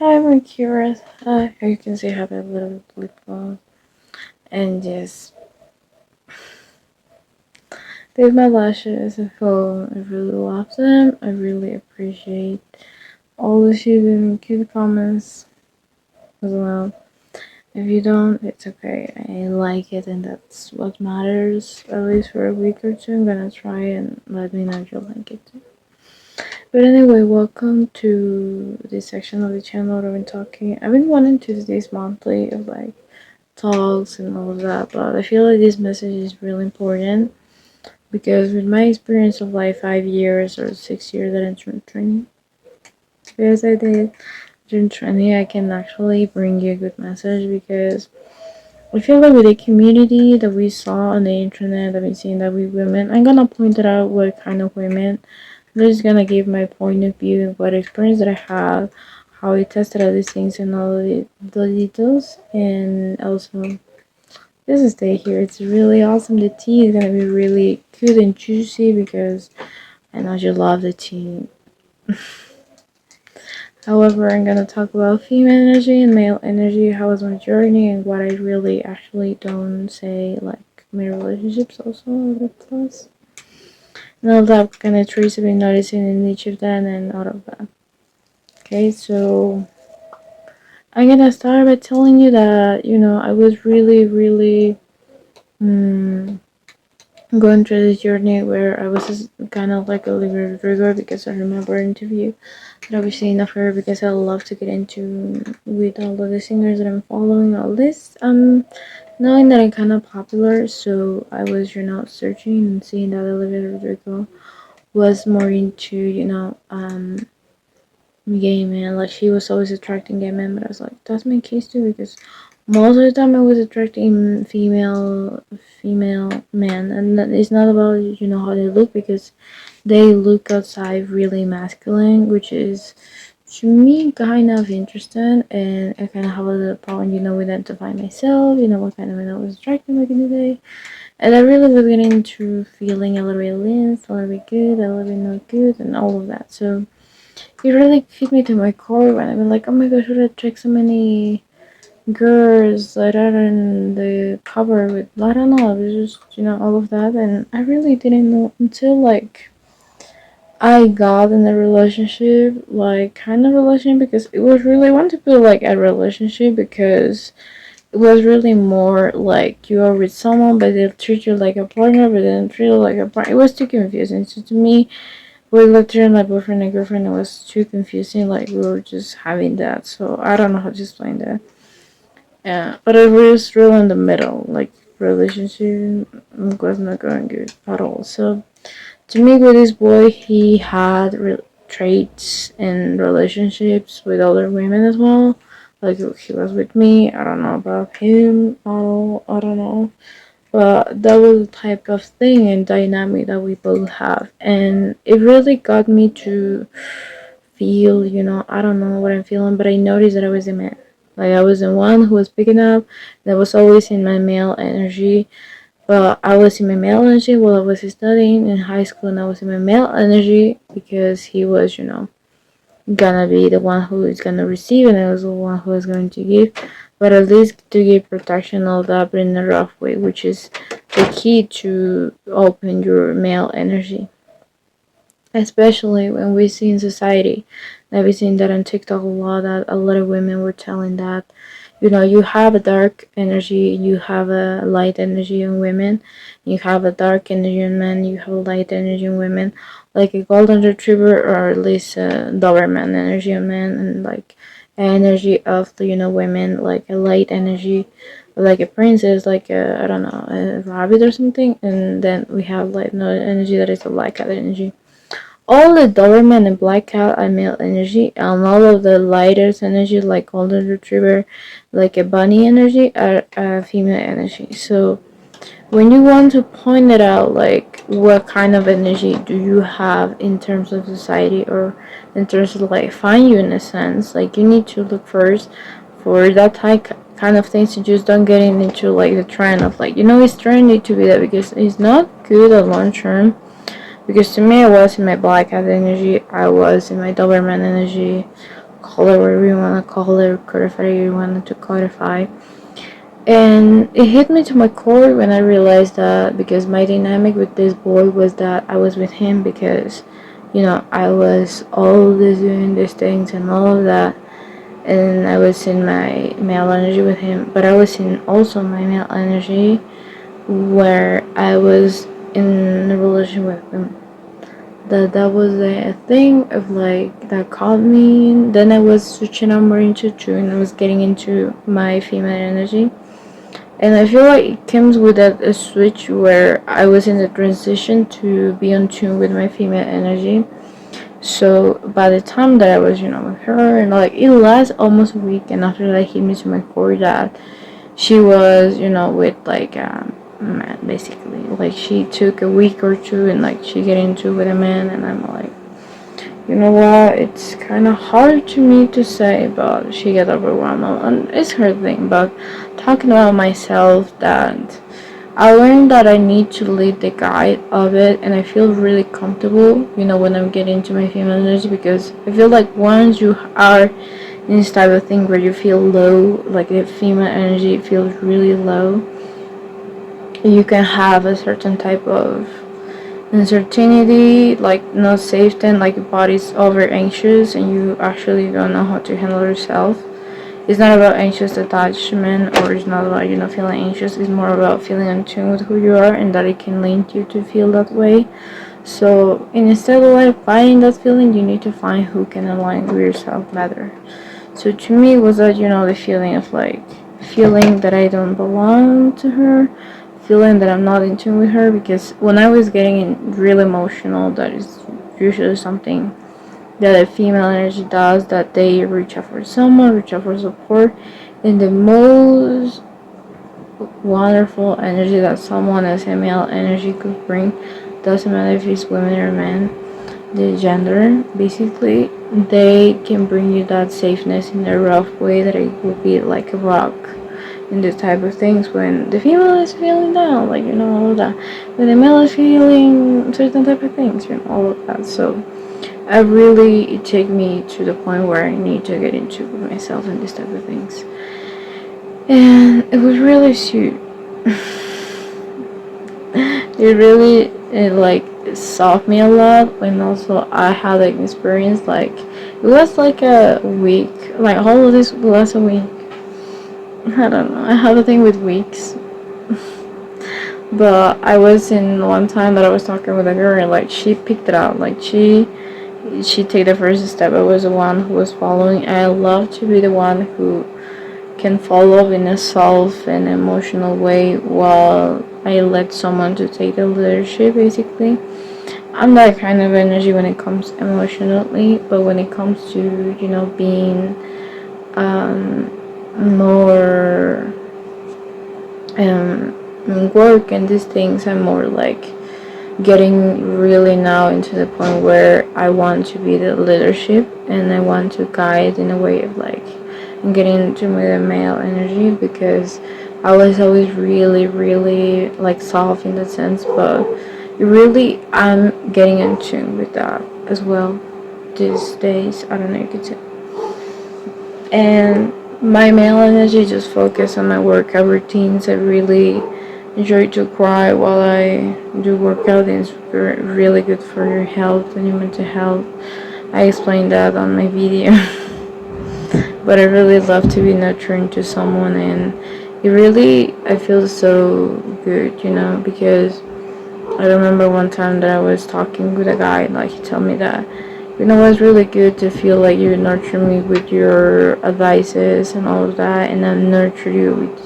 Hi, Monkyvers. Hi, you can see I have a little lip gloss. And yes, these my lashes. I really love them. I really appreciate all the cute comments as well. If you don't, it's okay. I like it, and that's what matters. At least for a week or two, I'm gonna try and let me know if you like it too. But anyway, welcome to this section of the channel where I've been talking. I've been wanting to do this monthly of like talks and all of that, but I feel like this message is really important because with my experience of like 5 years or 6 years that I turned training, because I did during training, I can actually bring you a good message because I feel like with the community that we saw on the internet, that we seen that we women, I'm gonna point it out what kind of women. I'm just gonna give my point of view, what experience that I have, how I tested all these things and all the details, and also this is stay here. It's really awesome. The tea is gonna be really good and juicy because I know you love the tea. However, I'm gonna talk about female energy and male energy, how was my journey, and what I really actually don't say, like my relationships also a bit plus. And all that kind of traits I've been noticing in each of them and all of that. Okay, so I'm gonna start by telling you that, I was really going through this journey where I was just kind of like a little rigor because I remember an interview that I was seeing of her because I love to get into with all of the singers that I'm following all this knowing that I'm kind of popular, so I was searching and seeing that Olivia Rodrigo was more into gay men, like she was always attracting gay men, but I was like, that's my case too because most of the time I was attracting female men, and it's not about how they look because they look outside really masculine, which is to me kind of interesting, and I kind of have a little problem with identifying myself, what kind of men I was attracting back in the day, and I really was getting into feeling a little bit less, a little bit good, a little bit not good, and all of that. So it really hit me to my core when I've been like, oh my gosh, should I check so many girls that are in the cover with, I don't know, it was just, all of that. And I really didn't know until like I got in a relationship, like kind of relationship, because it was really, I wanted to feel like a relationship because it was really more like you are with someone, but they treat you like a partner, but they don't treat you like a partner. It was too confusing. So to me, we looked at my boyfriend and girlfriend. It was too confusing. Like we were just having that. So I don't know how to explain that. Yeah, but it was really in the middle. Like relationship was not going good at all. So to me, with this boy, he had traits in relationships with other women as well. Like he was with me. I don't know about him at all. I don't know. But that was the type of thing and dynamic that we both have. And it really got me to feel, I don't know what I'm feeling, but I noticed that I was a man. Like I was the one who was picking up, that was always in my male energy. But I was in my male energy while I was studying in high school, and I was in my male energy because he was, gonna be the one who is gonna receive, and I was the one who is going to give. But at least to give protection, all that, but in a rough way, which is the key to open your male energy. Especially when we see in society, that we seen that on TikTok a lot, that a lot of women were telling that, you have a dark energy, you have a light energy in women, you have a dark energy in men, you have a light energy in women, like a golden retriever or at least a Doberman energy in men, and like energy of the women, like a light energy, like a princess, like a, I don't know, a rabbit or something, and then we have like no energy that is a black cat energy. All the Doberman and Black Cat are male energy, and all of the lightest energy, like Golden Retriever, like a bunny energy, are female energy. So when you want to point it out, like what kind of energy do you have in terms of society or in terms of like find you in a sense, like you need to look first for that type kind of things. You just don't get into like the trend of like it's trendy to be that because it's not good at long term, because to me, I was in my black cat energy, I was in my Doberman energy, call it whatever you want to call it, codify it, you want to codify. And it hit me to my core when I realized that, because my dynamic with this boy was that I was with him because, I was always doing these things and all of that, and I was in my male energy with him, but I was in also my male energy where I was in a relationship with him. That was a thing of like that caught me. Then I was switching on more into two, and I was getting into my female energy. And I feel like it comes with a switch where I was in the transition to be on tune with my female energy. So by the time that I was, with her, and like it lasts almost a week, and after that hit me to my core that she was, with like man, basically. Like she took a week or two, and like she get into with a man, and I'm like, you know what? It's kind of hard to me to say, but she gets overwhelmed, and it's her thing. But talking about myself, that I learned that I need to lead the guide of it, and I feel really comfortable, when I'm getting into my female energy, because I feel like once you are in this type of thing where you feel low, like the female energy feels really low, you can have a certain type of uncertainty, like no safety, and like your body's over anxious, and you actually don't know how to handle yourself. It's not about anxious attachment, or it's not about feeling anxious. It's more about feeling in tune with who you are, and that it can lead you to feel that way. So instead of like fighting that feeling, you need to find who can align with yourself better. So to me, it was that the feeling of like feeling that I don't belong to her, feeling that I'm not in tune with her, because when I was getting real emotional, that is usually something that a female energy does, that they reach out for someone, reach out for support, and the most wonderful energy that someone as a male energy could bring, doesn't matter if it's women or men, the gender, basically, they can bring you that safeness in a rough way, that it will be like a rock in this type of things when the female is feeling down, like all of that, when the male is feeling certain type of things, all of that. So I really, it take me to the point where I need to get into myself and this type of things, and it was really sweet. It like soft me a lot, and also I had like an experience, like it was like a week, like all of this last a week. I don't know, I have a thing with weeks. But I was in one time that I was talking with a girl, and like she picked it out, like she take the first step. I was the one who was following. I love to be the one who can follow in a self and emotional way, while I let someone to take the leadership, basically. I'm that kind of energy when it comes emotionally, but when it comes to being more work and these things, I'm more like getting really now into the point where I want to be the leadership, and I want to guide in a way of like getting into the male energy, because I was always really, really like soft in that sense, but really I'm getting in tune with that as well these days. I don't know, you could say. And my male energy just focus on my workout routines. I really enjoy to cry while I do workout, and it's really good for your health and your mental health. I explained that on my video. But I really love to be nurturing to someone, and I feel so good, because I remember one time that I was talking with a guy, like he told me that, it's really good to feel like you nurture me with your advices and all of that, and I nurture you with,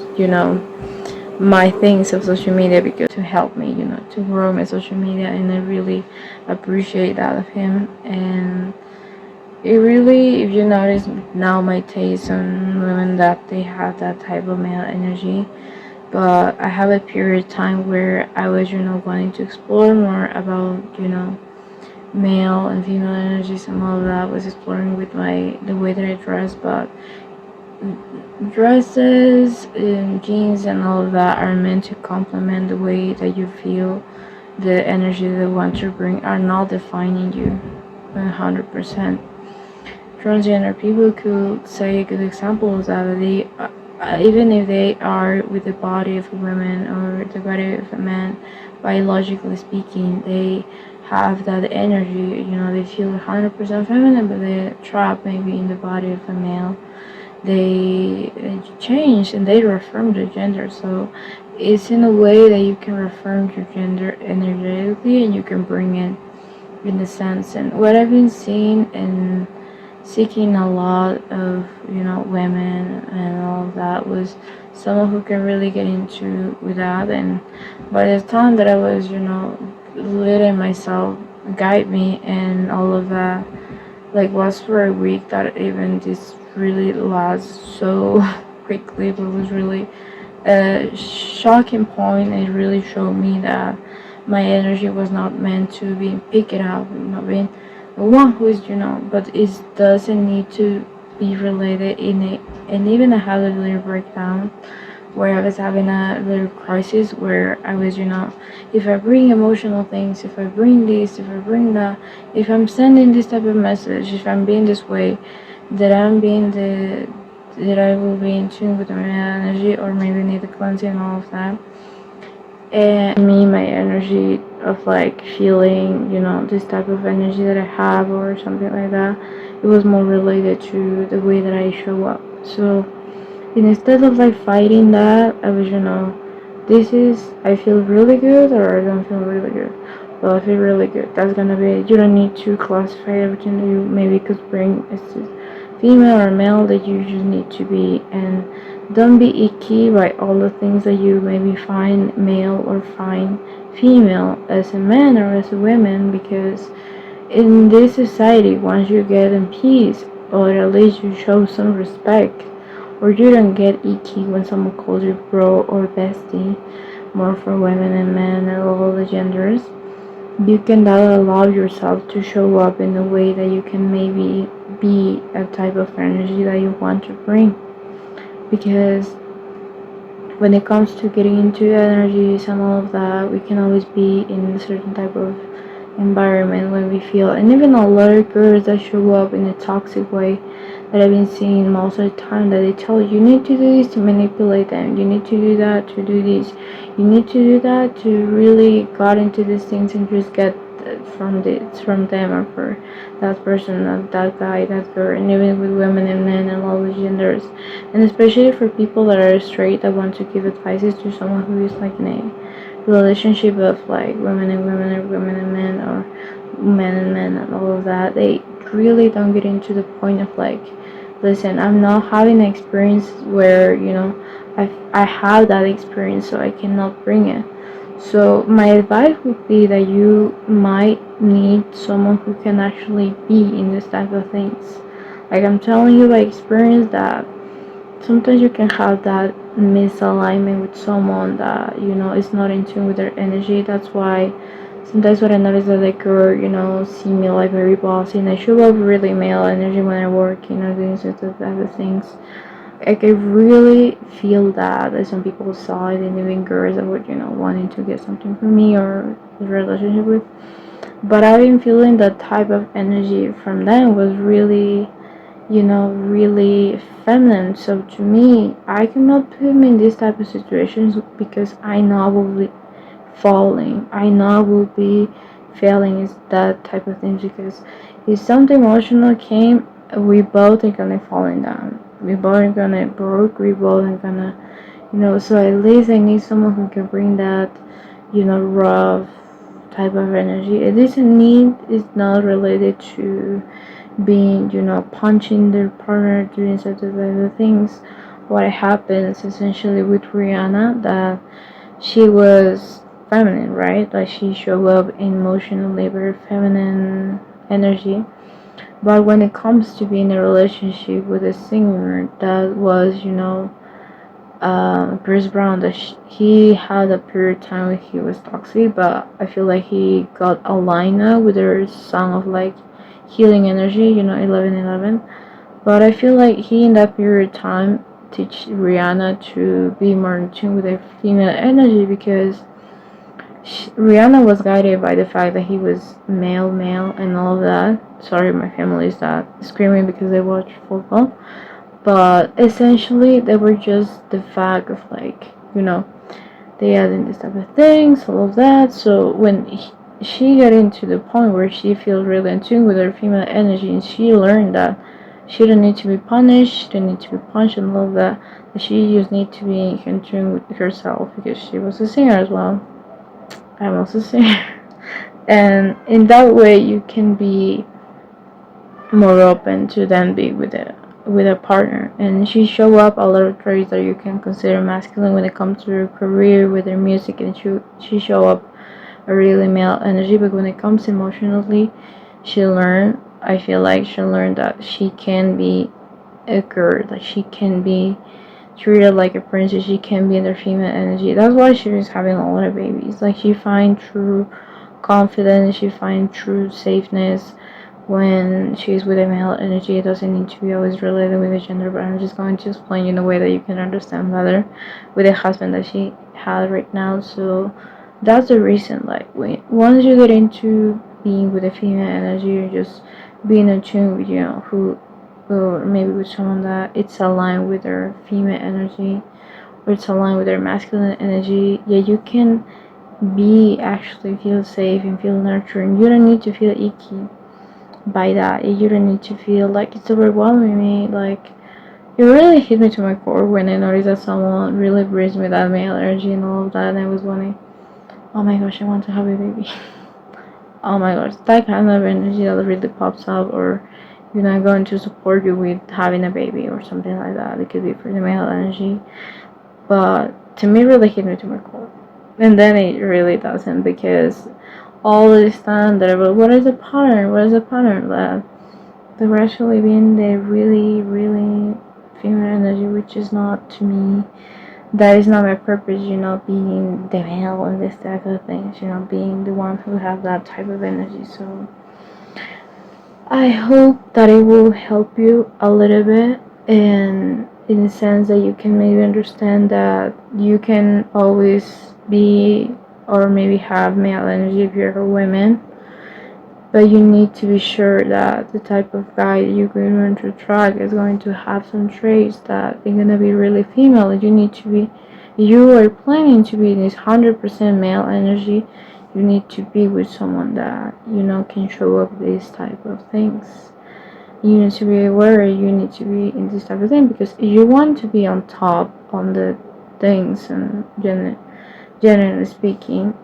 my things of social media, because to help me, to grow my social media, and I really appreciate that of him. And it really, if you notice now, my taste on women, that they have that type of male energy, but I have a period of time where I was, wanting to explore more about, male and female energies and all of that. I was exploring with the way that I dress, but dresses and jeans and all of that are meant to complement the way that you feel. The energy that they want to bring are not defining you 100%. transgender people could say a good example is that they, even if they are with the body of a woman or the body of a man, biologically speaking, they have that energy. They feel 100% feminine, but they're trapped maybe in the body of a male. They change and they reaffirm their gender. So it's in a way that you can reaffirm your gender energetically and you can bring it in a sense. And what I've been seeing and seeking a lot of women and all of that was someone who can really get into with that. And by the time that I was letting myself guide me and all of that, like, was for a week that even this really lasts so quickly, but was really a shocking point. It really showed me that my energy was not meant to be picked up, not being the one who is, but it doesn't need to be related in it. And even I had a little breakdown where I was having a little crisis where I was, if I bring emotional things, if I bring this, if I bring that, if I'm sending this type of message, if I'm being this way, that that I will be in tune with my energy, or maybe need the cleansing and all of that. And me, my energy of like feeling, this type of energy that I have or something like that, it was more related to the way that I show up. So instead of like fighting that, I was, I feel really good or I don't feel really good. Well, I feel really good. That's gonna be, you don't need to classify everything that you maybe could bring as female or male, that you just need to be. And don't be icky by all the things that you maybe find male or find female as a man or as a woman, because in this society, once you get in peace, or at least you show some respect, or you don't get icky when someone calls you bro or bestie, more for women and men and all the genders, you can now allow yourself to show up in a way that you can maybe be a type of energy that you want to bring. Because when it comes to getting into energies and all of that, we can always be in a certain type of environment when we feel, and even a lot of girls that show up in a toxic way that I've been seeing most of the time, that they tell you need to do this to manipulate them, you need to do that to do this, you need to do that to really got into these things and just get from them or for that person, that guy, that girl. And even with women and men and all the genders, and especially for people that are straight that want to give advices to someone who is like in a relationship of like women and women or women and men or men and men and all of that, they really don't get into the point of like, listen, I'm not having an experience where I have that experience, so I cannot bring it. So my advice would be that you might need someone who can actually be in this type of things. Like, I'm telling you by experience that sometimes you can have that misalignment with someone that is not in tune with their energy. That's why sometimes what I notice that like girl see me like very bossy, and I show up really male energy when I work, doing such type of things. Like, I really feel that some people saw it, and even girls that would wanting to get something from me or a relationship with. But I've been feeling that type of energy from them was really really feminine. So to me, I cannot put me in these type of situations because I know I will be falling. I know I will be failing is that type of thing, because if something emotional came, we both are gonna falling down. We both are gonna broke. We both are gonna, so at least I need someone who can bring that, rough type of energy. It isn't need is not related to being, punching their partner, doing such other things. What happens essentially with Rihanna, that she was feminine, right? Like, she showed up emotionally very feminine energy. But when it comes to being in a relationship with a singer that was, Chris Brown, that he had a period of time where he was toxic, but I feel like he got aligned now with her song of like healing energy, 1111. But I feel like he in that period of time teach Rihanna to be more in tune with her female energy, because Rihanna was guided by the fact that he was male, and all of that. Sorry, my family is that screaming because they watch football. But essentially, they were just the fact of like, they adding this type of things, all of that. So when she got into the point where she feels really in tune with her female energy, and she learned that she don't need to be punished, she don't need to be punched, and all of that. That she just need to be in tune with herself because she was a singer as well. I'm also a singer, and in that way, you can be more open to then be with a partner. And she show up a lot of traits that you can consider masculine when it comes to her career with her music, and she show up a really male energy. But when it comes emotionally, she learned. I feel like she learned that she can be a girl, that she can be treated like a princess. She can be in her female energy. That's why she was having a lot of babies. Like she find true confidence. She find true safeness when she's with a male energy. It doesn't need to be always related with the gender, but I'm just going to explain in a way that you can understand better with the husband that she has right now. So that's the reason, like, once you get into being with a female energy, you're just being in tune with, who, or maybe with someone that it's aligned with their female energy, or it's aligned with their masculine energy. Yeah, you can be actually feel safe and feel nurturing. You don't need to feel icky by that. You don't need to feel like it's overwhelming me. Like, it really hit me to my core when I noticed that someone really brings me that male energy and all of that, and I was wondering, oh my gosh, I want to have a baby. Oh my gosh, that kind of energy that really pops up, or going to support you with having a baby or something like that. It could be for the male energy, but to me, it really hit me to my core. And then it really doesn't, because all this time that what is the pattern? What is the pattern that we're actually being the really, really female energy, which is not to me. That is not my purpose, being the male and this type of things, being the one who have that type of energy. So I hope that it will help you a little bit, and in the sense that you can maybe understand that you can always be or maybe have male energy if you're a woman, but you need to be sure that the type of guy you're going to attract is going to have some traits that are going to be really female. You are planning to be in this 100% male energy. You need to be with someone that, can show up these type of things. You need to be aware, you need to be in this type of thing, because you want to be on top on the things, and generally speaking,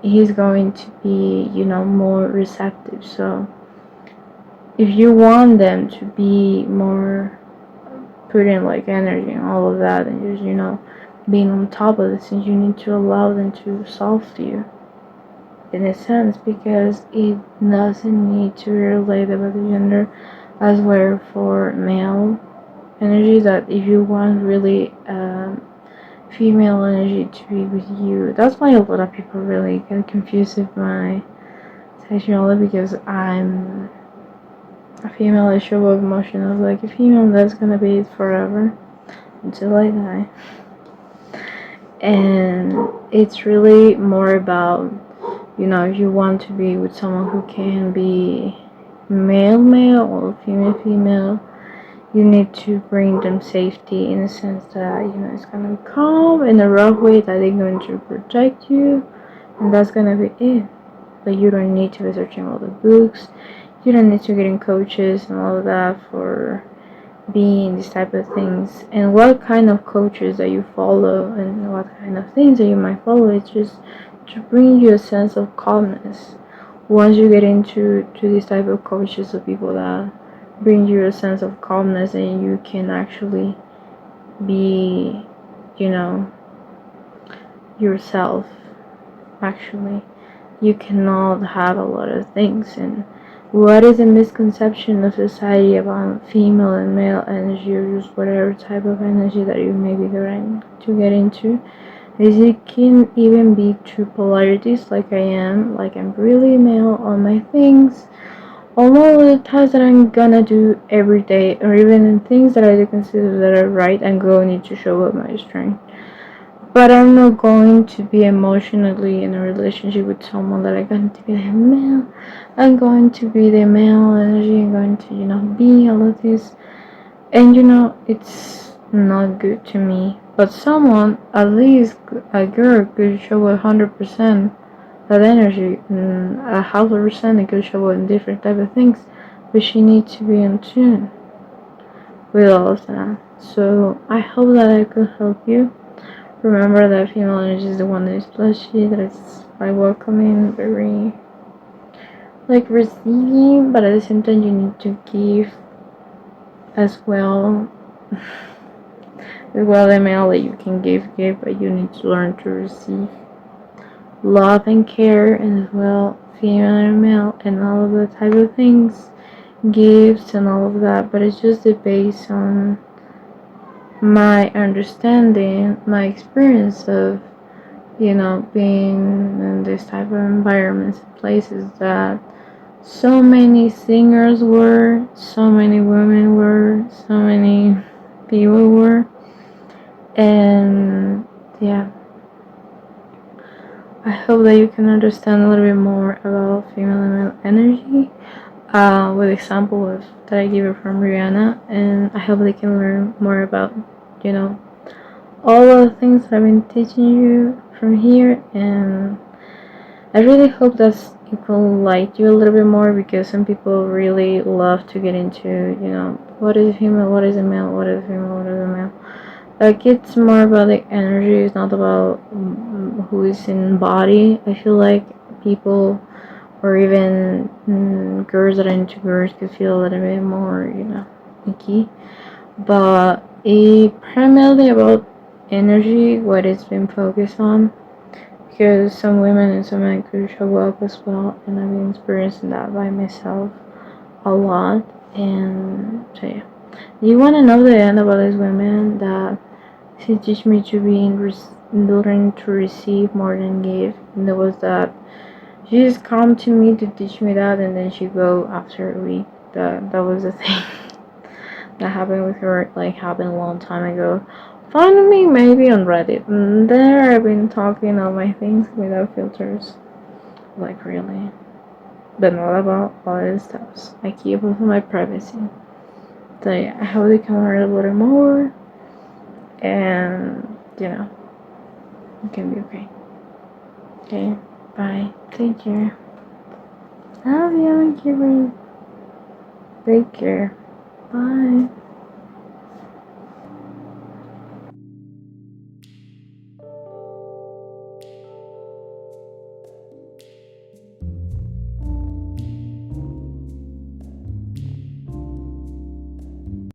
he's going to be, more receptive. So if you want them to be more put in like energy and all of that, and just, being on top of the things, you need to allow them to solve to you in a sense, because it doesn't need to be related about the gender, as well for male energy, that if you want really female energy to be with you. That's why a lot of people really get confused with my sexuality, because I'm a female. I show up emotional like a female. That's gonna be it forever until I die. And it's really more about, if you want to be with someone who can be male or female, you need to bring them safety, in the sense that, it's gonna be calm in a rough way, that they're going to protect you, and that's gonna be it. But you don't need to be searching all the books, you don't need to get in coaches and all of that for being these type of things. And what kind of coaches that you follow, and what kind of things that you might follow, it's just to bring you a sense of calmness. Once you get into these type of coaches, of people that bring you a sense of calmness, and you can actually be, yourself. Actually, you cannot have a lot of things. And what is a misconception of society about female and male energy, or just whatever type of energy that you may be going to get into, is it can even be two polarities, like I am. Like, I'm really male on my things, all of the tasks that I'm gonna do every day, or even in things that I do consider that are right, I'm going to show up my strength. but I'm not going to be emotionally in a relationship with someone that I'm going to be the male. I'm going to be the male energy. I'm going to, be all of this. And it's not good to me. But someone, at least a girl, could show 100% that energy, and a half a percent it could show in different type of things. But she needs to be in tune with all of that. So I hope that I could help you. Remember that female energy is the one that is fleshy, that is like welcoming, very like receiving, but at the same time you need to give as well. As well, the male that you can give, but you need to learn to receive love and care, and as well female and male and all of the type of things, gifts and all of that. But it's just based on my understanding, my experience of being in this type of environments and places that so many singers were, so many women were, so many people were. And yeah, I hope that you can understand a little bit more about female and male energy, with example of that I give it from Rihanna, and I hope they can learn more about all of the things that I've been teaching you from here. And I really hope that it will light you a little bit more, because some people really love to get into what is a female, what is a male, what is a female, what is a male. Like, it's more about the energy. It's not about who is in body. I feel like people, or even girls that are into girls, could feel a little bit more, icky. But it primarily about energy, what it's been focused on. Because some women and some men could show up as well, and I've been experiencing that by myself a lot. And so yeah. You want to know the end about this woman that she teach me to be in learning to receive more than give. And there was that she just come to me to teach me that, and then she go after a week. That was the thing that happened with her. Like, happened a long time ago. Find me maybe on Reddit. And there I've been talking all my things without filters. Like, really. But not about all this stuff. I keep with my privacy. So yeah, I hope they can learn a little more. And, it can be okay. Okay, bye. Take care. Love you, Monkyvers. Take care. Bye.